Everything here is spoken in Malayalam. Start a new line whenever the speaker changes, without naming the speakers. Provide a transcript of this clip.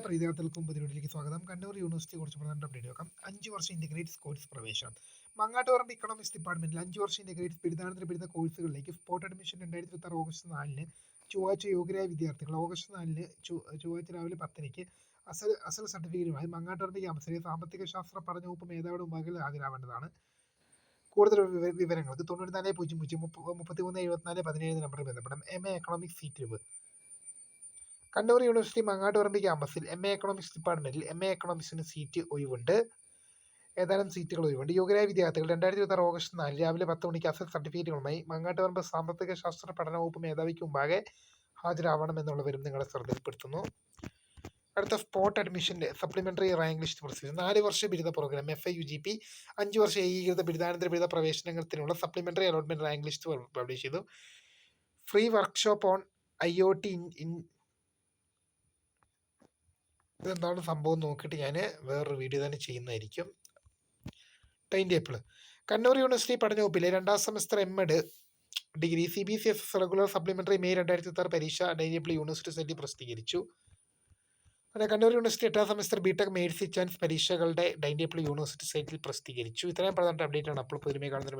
പ്രിയ വിദ്യാർത്ഥികൾക്കും പുതിയ വീഡിയോയിലേക്ക് സ്വാഗതം. കണ്ണൂർ യൂണിവേഴ്സിറ്റിയെ കുറിച്ച് പ്രധാന അപ്ഡേറ്റ് നോക്കാം. 5 വർഷം ഇന്റഗ്രേറ്റഡ് കോഴ്സ് പ്രവേശനം. മങ്ങാട്ടുപറമ്പ് ഇക്കണോമിക്സ് ഡിപ്പാർട്ട്മെന്റിൽ 5 വർഷം ഇന്റഗ്രേറ്റഡ് ബിരുദാനന്തര ബിരുദ കോഴ്സുകളിലേക്ക് സ്പോട്ട് അഡ്മിഷൻ 2026 ഓഗസ്റ്റ് 4-ന് ചൊവ്വാഴ്ച യോഗ്യരായ വിദ്യാർത്ഥികൾ ഓഗസ്റ്റ് 4-ന് ചൊവ്വാഴ്ച രാവിലെ 10-ക്ക് അസൽ സർട്ടിഫിക്കറ്റുമായി മങ്ങാട്ടുപറമ്പ് ക്യാമ്പസിലെ സാമ്പത്തിക ശാസ്ത്ര പഠന വകുപ്പ് മേധാവിയുടെ മുമ്പാകെ ഹാജരാവേണ്ടതാണ്. കൂടുതൽ വിവരങ്ങൾക്ക് 9400 33 74 17 നമ്പറിൽ ബന്ധപ്പെടാം. MA economics seat. Kannur university Mangattuparamba ക്യാമ്പസിൽ MA എക്കണോമിക്സ് ഡിപ്പാർട്ട്മെന്റിൽ MA എക്കണോമിക്സിന് സീറ്റ് ഒഴിവുണ്ട്. ഏതാനും സീറ്റുകൾ ഒഴിവുണ്ട്. യോഗ്യരായ വിദ്യാർത്ഥികൾ 2026 ഓഗസ്റ്റ് 4 രാവിലെ 10 മണിക്ക് അസൽ സർട്ടിഫിക്കറ്റുകളുമായി മങ്ങാട്ടുപറമ്പ് സാമ്പത്തിക ശാസ്ത്ര പഠന വകുപ്പ് മേധാവിക്ക് മുമ്പാകെ ഹാജരാവണമെന്നുള്ളവരും നിങ്ങളുടെ ശ്രദ്ധയിൽപ്പെടുത്തുന്നു. അടുത്ത സ്പോട്ട് അഡ്മിഷന്റെ സപ്ലിമെന്ററി റാങ്ക് ലിസ്റ്റ് പ്രസിദ്ധീകരിച്ചു. 4 വർഷ ബിരുദ പ്രോഗ്രാം FIUGP 5 വർഷ ഏകീകൃത ബിരുദാനന്തര ബിരുദ പ്രവേശനത്തിനുള്ള supplementary allotment rank list publish ചെയ്തു. ഫ്രീ വർക്ക്ഷോപ്പ് ഓൺ IoT ഇതെന്താണ് സംഭവം നോക്കിയിട്ട് ഞാൻ വേറൊരു വീഡിയോ തന്നെ ചെയ്യുന്നതായിരിക്കും. Time table. കണ്ണൂർ യൂണിവേഴ്സിറ്റി പഠന വകുപ്പിലെ 2ാം semester MEd degree CBCSS regular supplementary May 2026 പരീക്ഷ ടൈം ടേബിൾ യൂണിവേഴ്സിറ്റി സൈറ്റിൽ പ്രസിദ്ധീകരിച്ചു. Kannur university 8ാം semester BTech mains chance പരീക്ഷകളുടെ ടൈം ടേബിൾ യൂണിവേഴ്സിറ്റി സൈറ്റിൽ പ്രസിദ്ധീകരിച്ചു. ഇത്രയും പ്രധാന അപ്ഡേറ്റ് ആണ്. അപ്പോൾ പുതിയ കാണുന്ന